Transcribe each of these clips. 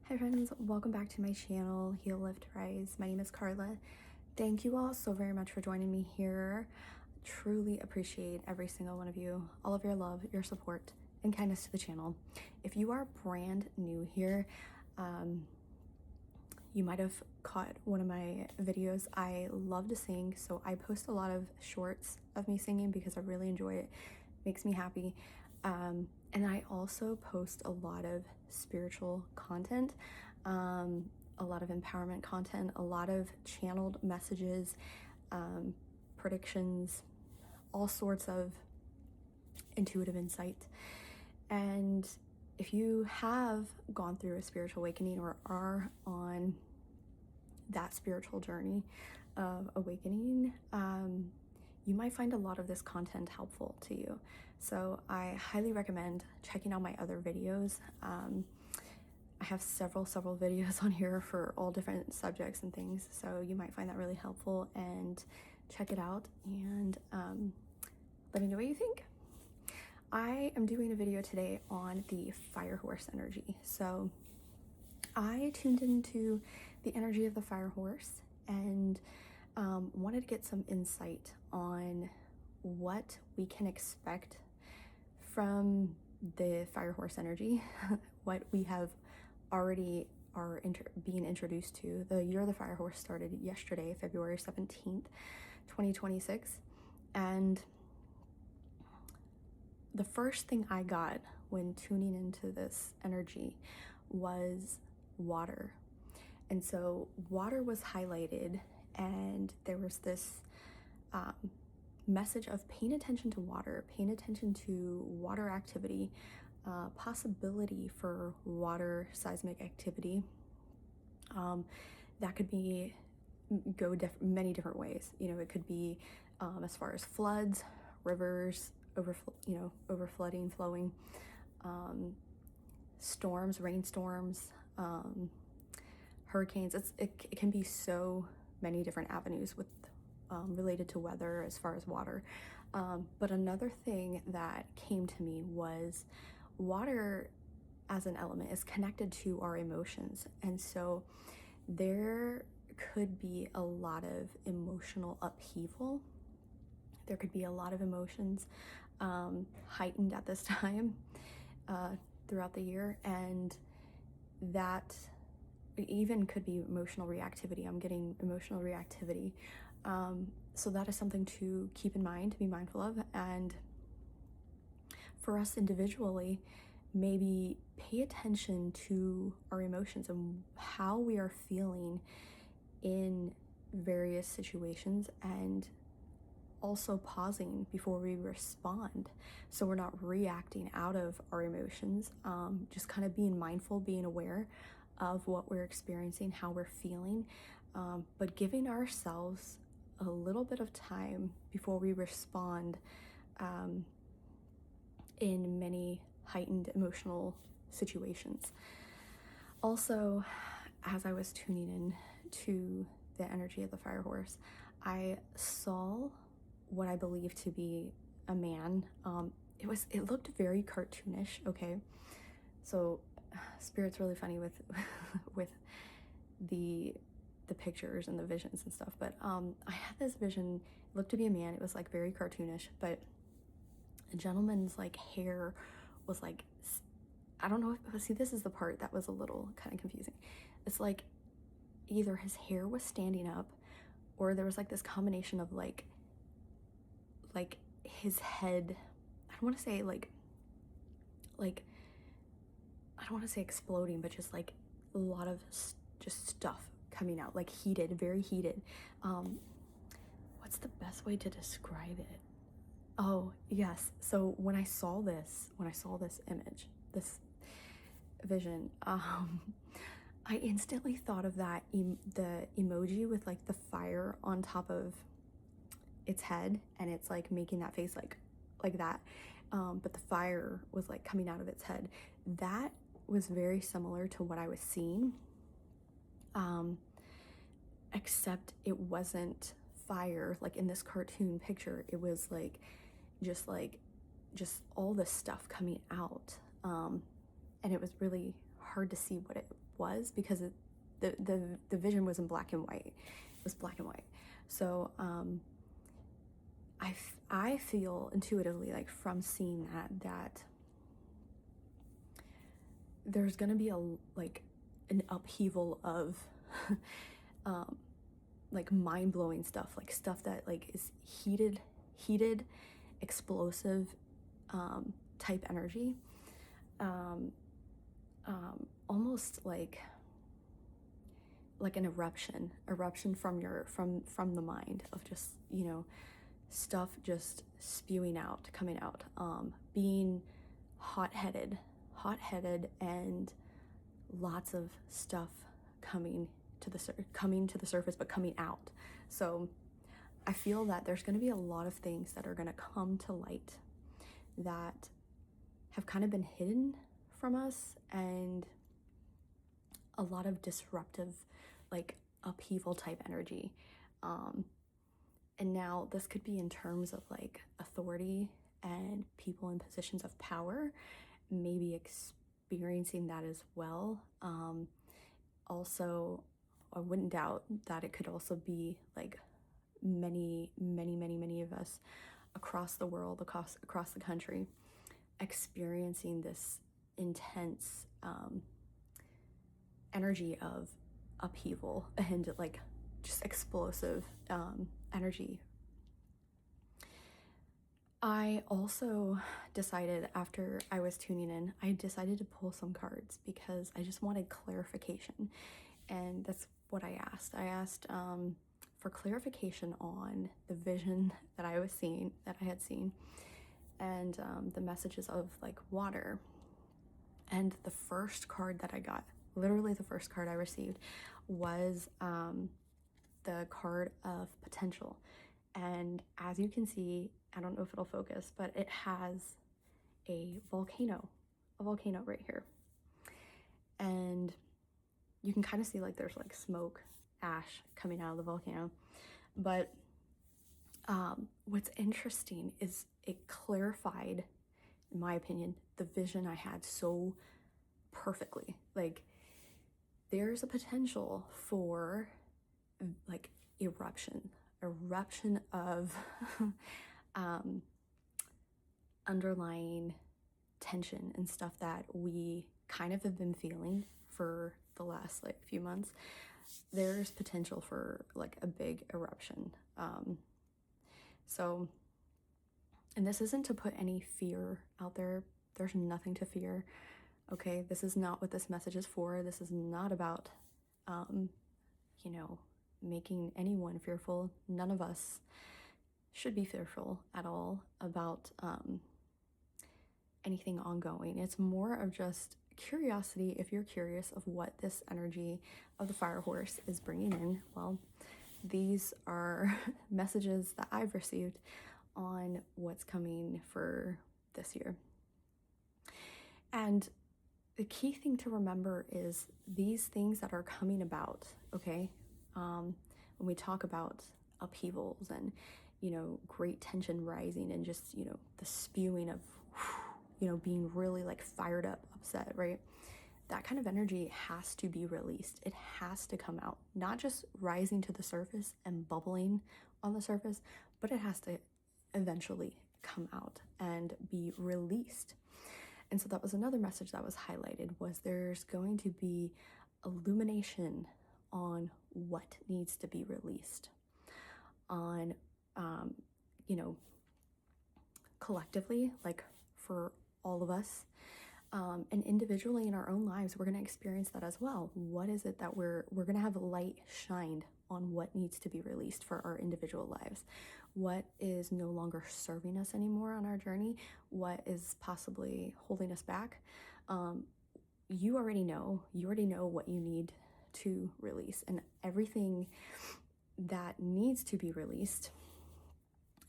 Hi friends, welcome back to my channel, Heal, Lift, Rise. My name is Carla. Thank you all so very much for joining me here. Truly appreciate every single one of you, all of your love, your support, and kindness to the channel. If you are brand new here, you might have caught one of my videos. I love to sing, so I post a lot of shorts of me singing because I really enjoy it. Makes me happy. And I also post a lot of spiritual content, a lot of empowerment content, a lot of channeled messages, predictions, all sorts of intuitive insight. And if you have gone through a spiritual awakening or are on that spiritual journey of awakening, you might find a lot of this content helpful to you. So I highly recommend checking out my other videos. I have several videos on here for all different subjects and things, so you might find that really helpful, and check it out and let me know what you think. I am doing a video today on the fire horse energy. So I tuned into the energy of the fire horse and wanted to get some insight on what we can expect from the fire horse energy, what we have already are being introduced to. The year of the fire horse started yesterday, February 17th, 2026. And the first thing I got when tuning into this energy was water. And so water was highlighted, and there was this message of paying attention to water, paying attention to water activity, possibility for water seismic activity. That could be many different ways. You know, it could be as far as floods, rivers, overflooding, flowing, storms, rainstorms, hurricanes. It can be so many different avenues with related to weather as far as water. But another thing that came to me was water as an element is connected to our emotions. And so there could be a lot of emotional upheaval. There could be a lot of emotions heightened at this time throughout the year, and that even could be emotional reactivity. I'm getting emotional reactivity. So that is something to keep in mind, to be mindful of. And for us individually, maybe pay attention to our emotions and how we are feeling in various situations, and also pausing before we respond, so we're not reacting out of our emotions. Just kind of being mindful, being aware of what we're experiencing, how we're feeling, but giving ourselves a little bit of time before we respond in many heightened emotional situations. Also, as I was tuning in to the energy of the fire horse, I saw what I believe to be a man. It looked very cartoonish. Okay, so Spirit's really funny with with the pictures and the visions and stuff, but I had this vision. It looked to be a man. It was like very cartoonish, but a gentleman's like hair was like, I don't know if, see, this is the part that was a little kind of confusing. It's like either his hair was standing up, or there was like this combination of like his head, I don't want to say like I don't want to say exploding, but just like a lot of just stuff coming out, like heated, very heated. What's the best way to describe it? Oh yes, so when I saw this image, this vision, I instantly thought of that the emoji with like the fire on top of its head, and it's like making that face like that, but the fire was like coming out of its head. That was very similar to what I was seeing, except it wasn't fire like in this cartoon picture. It was like just all this stuff coming out, and it was really hard to see was, because the vision was in black and white. It was black and white. So I feel intuitively, like from seeing that there's gonna be an upheaval of like mind-blowing stuff, like stuff that like is heated, explosive type energy, almost like an eruption from the mind, of just, you know, stuff just spewing out, coming out, being hot-headed, and lots of stuff coming to the surface, but coming out. So I feel that there's going to be a lot of things that are going to come to light that have kind of been hidden from us, and a lot of disruptive, like upheaval type energy. And now this could be in terms of like authority and people in positions of power, maybe experiencing that as well. Also, I wouldn't doubt that it could also be like many of us across the world, across the country, experiencing this intense energy of upheaval and like just explosive energy. I also decided, after I was tuning in, I decided to pull some cards because I just wanted clarification. And that's what I asked. I asked for clarification on the vision that I had seen, and the messages of like water. And the first card that I got, literally the first card I received, was the card of potential. And as you can see, I don't know if it'll focus, but it has a volcano right here. And you can kind of see like there's like smoke, ash coming out of the volcano. But what's interesting is it clarified, in my opinion, the vision I had so perfectly. Like, there's a potential for like eruption of underlying tension and stuff that we kind of have been feeling for the last like few months. There's potential for like a big eruption. So, and this isn't to put any fear out there. There's nothing to fear. Okay, this is not what this message is for. This is not about, you know, making anyone fearful. None of us should be fearful at all about anything ongoing. It's more of just curiosity. If you're curious of what this energy of the fire horse is bringing in, well, these are messages that I've received on what's coming for this year. And the key thing to remember is these things that are coming about, okay? When we talk about upheavals and, you know, great tension rising and just, you know, the spewing of, you know, being really like fired up, upset, right? That kind of energy has to be released. It has to come out, not just rising to the surface and bubbling on the surface, but it has to eventually come out and be released. And so that was another message that was highlighted, was there's going to be illumination on what needs to be released, on, you know, collectively, like for all of us, and individually in our own lives, we're going to experience that as well. What is it that we're going to have light shined on what needs to be released for our individual lives? What is no longer serving us anymore on our journey? What is possibly holding us back? You already know what you need to release, and everything that needs to be released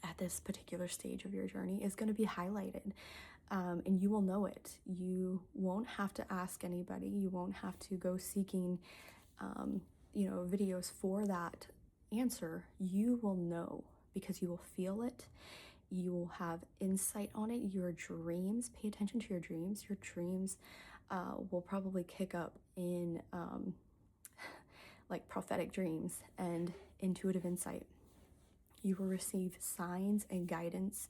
at this particular stage of your journey is going to be highlighted. And you will know it. You won't have to ask anybody. You won't have to go seeking, you know, videos for that answer. You will know because you will feel it. You will have insight on it. Your dreams, pay attention to your dreams. Your dreams will probably kick up in like prophetic dreams and intuitive insight. You will receive signs and guidance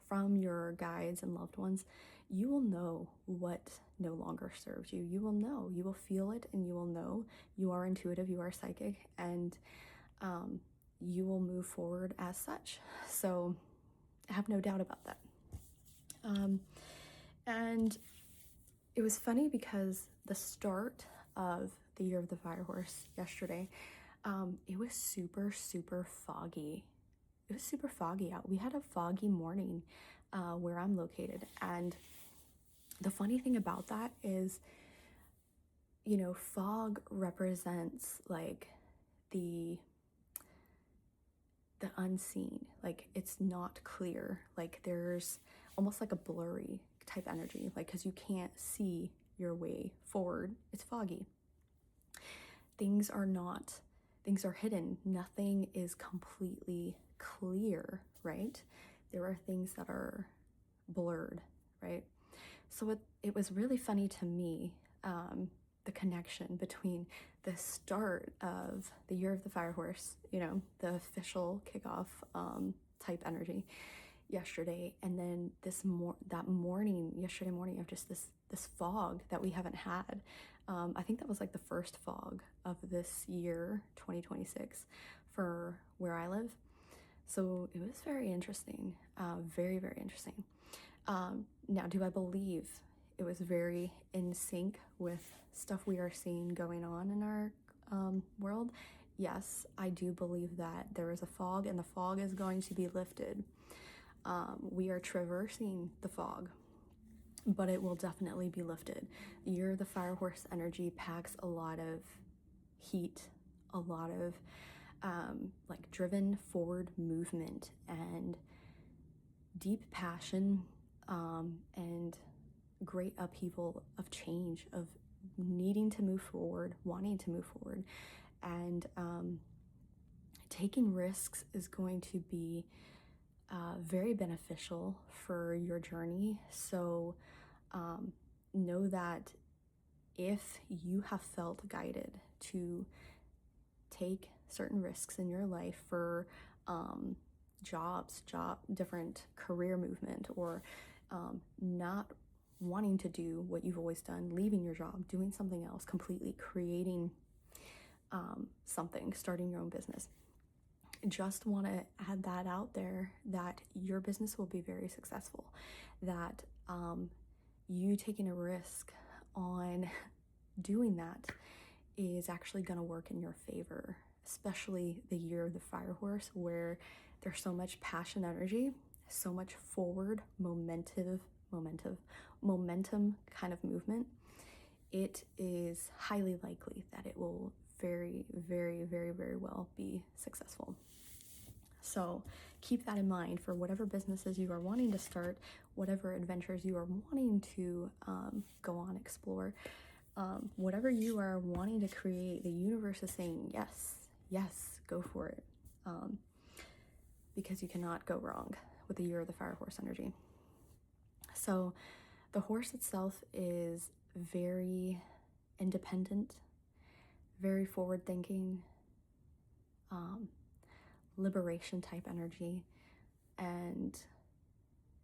from your guides and loved ones. You will know what no longer serves you. You will know, you will feel it, and you will know you are intuitive, you are psychic, and you will move forward as such. So I have no doubt about that. And it was funny because the start of the Year of the Fire Horse yesterday, it was super, super foggy. It was super foggy out. We had a foggy morning where I'm located. And the funny thing about that is, you know, fog represents like the unseen. Like, it's not clear. Like, there's almost like a blurry type energy, like, because you can't see your way forward. It's foggy. Things are hidden. Nothing is completely clear, right? There are things that are blurred, right? So it was really funny to me, the connection between the start of the Year of the Fire Horse, you know, the official kickoff type energy yesterday, and then yesterday morning of just this fog that we haven't had. I think that was like the first fog of this year, 2026, for where I live. So it was very interesting, very, very interesting. Now, do I believe it was very in sync with stuff we are seeing going on in our world? Yes, I do believe that there is a fog, and the fog is going to be lifted. We are traversing the fog, but it will definitely be lifted. The Year of the Fire Horse energy packs a lot of heat, a lot of like driven forward movement and deep passion, and great upheaval of change, of needing to move forward, wanting to move forward, and taking risks is going to be very beneficial for your journey. So know that if you have felt guided to take certain risks in your life for different career movement, or not wanting to do what you've always done, leaving your job, doing something else completely, creating something, starting your own business. Just want to add that out there, that your business will be very successful, that you taking a risk on doing that is actually going to work in your favor, especially the Year of the Fire Horse, where there's so much passion energy, so much forward momentum kind of movement. It is highly likely that it will very, very, very, very well be successful. So keep that in mind for whatever businesses you are wanting to start, whatever adventures you are wanting to go on, explore, whatever you are wanting to create. The universe is saying yes, go for it, because you cannot go wrong with the Year of the Fire Horse energy. So the horse itself is very independent, very forward thinking, liberation type energy, and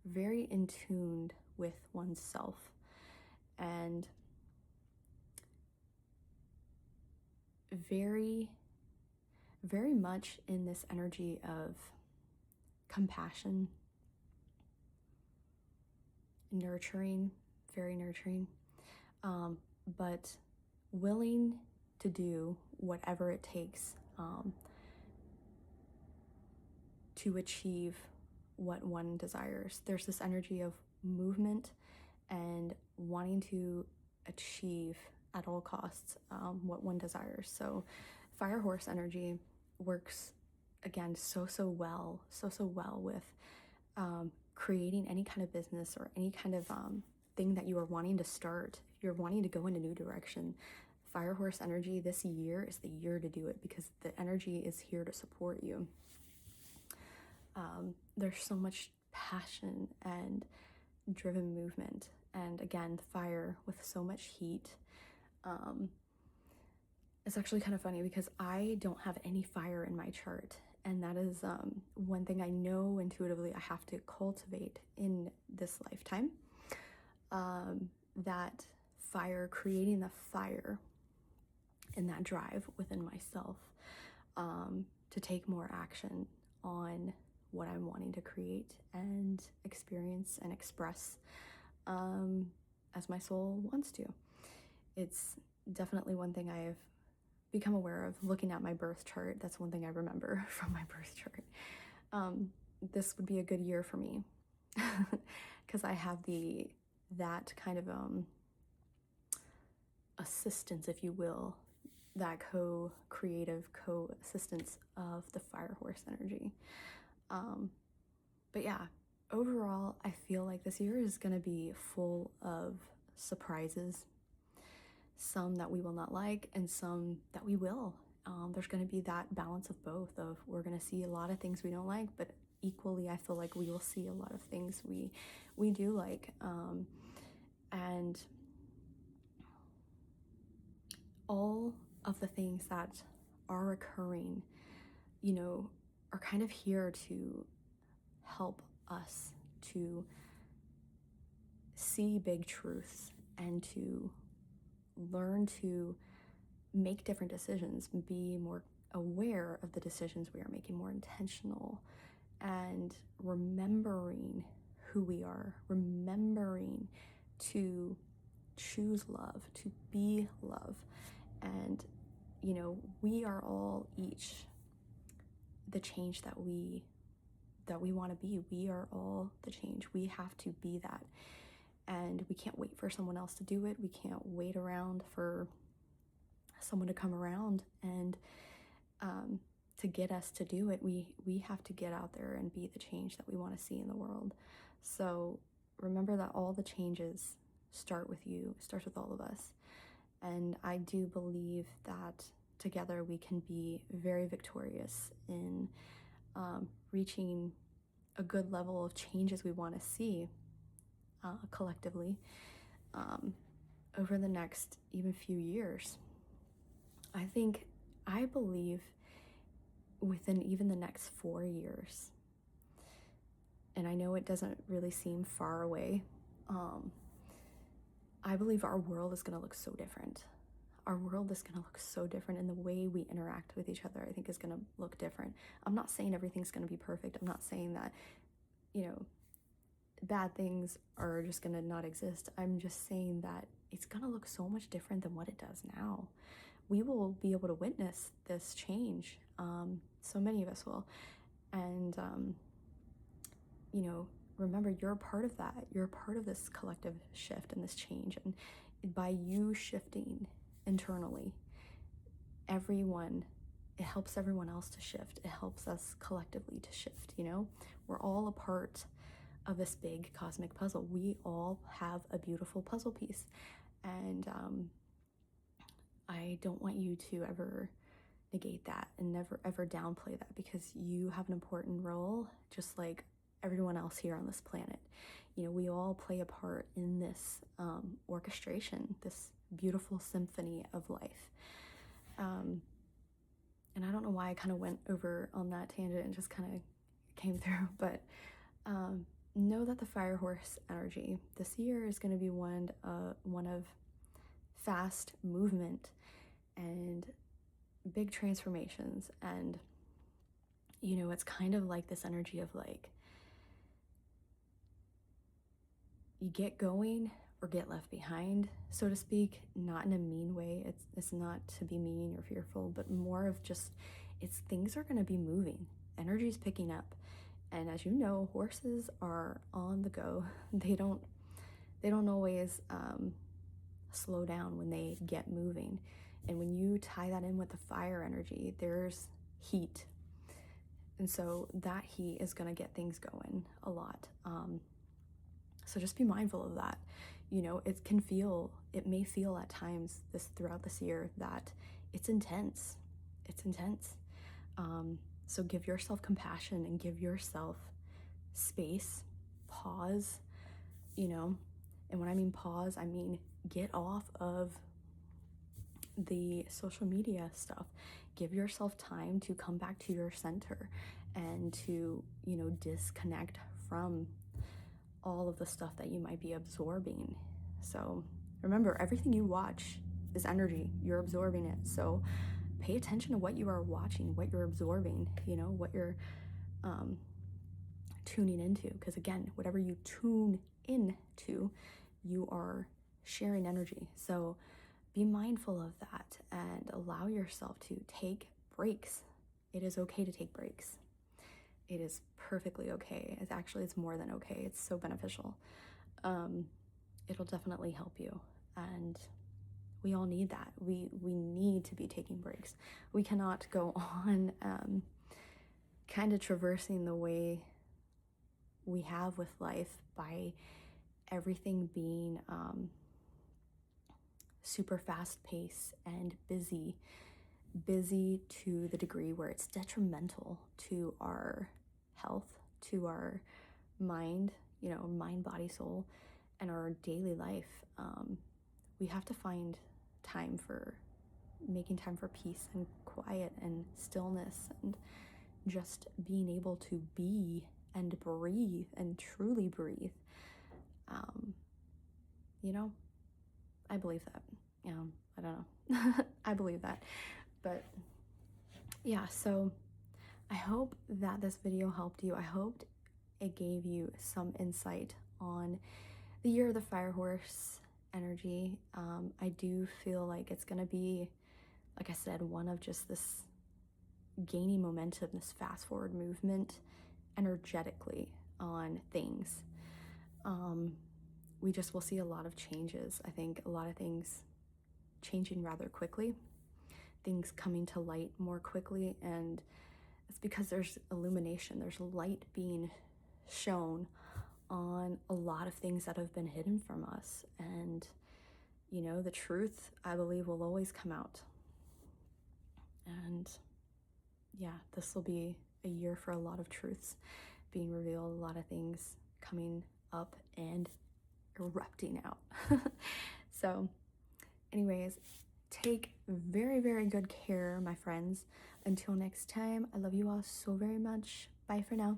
very in tuned with oneself, and very, very much in this energy of compassion, nurturing, very nurturing, but willing to do whatever it takes to achieve what one desires. There's this energy of movement and wanting to achieve at all costs what one desires. So Fire Horse energy works, again, so well with creating any kind of business or any kind of thing that you are wanting to start. If you're wanting to go in a new direction, Fire Horse energy this year is the year to do it, because the energy is here to support you. There's so much passion and driven movement And again, fire with so much heat. It's actually kind of funny because I don't have any fire in my chart. And that is one thing I know intuitively I have to cultivate in this lifetime. That fire, creating the fire and that drive within myself to take more action on what I'm wanting to create and experience and express as my soul wants to. It's definitely one thing I've become aware of looking at my birth chart. That's one thing I remember from my birth chart. This would be a good year for me because I have that kind of assistance, if you will, that co-creative co-assistance of the fire horse energy. But yeah, overall, I feel like this year is going to be full of surprises, some that we will not like and some that we will. There's going to be that balance of both, of we're going to see a lot of things we don't like, but equally I feel like we will see a lot of things we do like. And all of the things that are occurring, you know, are kind of here to help us to see big truths and to learn to make different decisions, be more aware of the decisions we are making, more intentional, and remembering who we are, remembering to choose love, to be love. And, you know, we are all each the change that we want to be. We are all the change. We have to be that. And we can't wait for someone else to do it. We can't wait around for someone to come around and to get us to do it. We have to get out there and be the change that we want to see in the world. So remember that all the changes start with you, starts with all of us. And I do believe that together we can be very victorious in reaching a good level of changes we want to see collectively over the next even few years. I believe within even the next 4 years, and I know it doesn't really seem far away, I believe our world is going to look so different. Our world is going to look so different, and the way we interact with each other, I think, is going to look different. I'm not saying everything's going to be perfect. I'm not saying that, you know, bad things are just going to not exist. I'm just saying that it's going to look so much different than what it does now. We will be able to witness this change. So many of us will. And, you know, remember, you're a part of that. You're a part of this collective shift and this change. And by you shifting internally, it helps everyone else to shift. It helps us collectively to shift, you know? We're all a part of this big cosmic puzzle. We all have a beautiful puzzle piece. And I don't want you to ever negate that and never ever downplay that, because you have an important role, just like everyone else here on this planet. You know, we all play a part in this orchestration, this beautiful symphony of life. And I don't know why I kind of went over on that tangent and just kind of came through, but know that the fire horse energy this year is going to be one of fast movement and big transformations. And, you know, it's kind of like this energy of like, you get going or get left behind, so to speak, not in a mean way. It's not to be mean or fearful, but more of just, things are going to be moving. Energy's picking up. And as you know, horses are on the go. They don't always slow down when they get moving. And when you tie that in with the fire energy, there's heat. And so that heat is going to get things going a lot. So just be mindful of that. You know, it may feel at times throughout this year that it's intense. It's intense. So give yourself compassion and give yourself space, pause, you know, And when I mean pause, I mean get off of the social media stuff. Give yourself time to come back to your center and to, you know, disconnect from all of the stuff that you might be absorbing. So remember, everything you watch is energy. You're absorbing it. So pay attention to what you are watching, what you're absorbing, you know, what you're tuning into. Because again, whatever you tune into, you are sharing energy. So be mindful of that and allow yourself to take breaks. It is okay to take breaks. It is perfectly okay. It's more than okay. It's so beneficial. It'll definitely help you. And we all need that. We need to be taking breaks. We cannot go on kind of traversing the way we have with life by everything being super fast paced and busy to the degree where it's detrimental to our health, to our mind, you know, mind, body, soul, and our daily life. We have to find making time for peace and quiet and stillness and just being able to be and breathe and truly breathe. You know, I believe that. I don't know. I believe that. But yeah, so I hope that this video helped you. I hoped it gave you some insight on the Year of the Fire Horse energy. I do feel like it's gonna be, like I said, one of just this gaining momentum, this fast forward movement energetically on things. We just will see a lot of changes. I think a lot of things changing rather quickly, things coming to light more quickly, and it's because there's illumination, there's light being shown on a lot of things that have been hidden from us. And you know, the truth, I believe, will always come out. And yeah, this will be a year for a lot of truths being revealed, a lot of things coming up and erupting out. So anyways, take very, very good care, my friends. Until next time, I love you all so very much. Bye for now.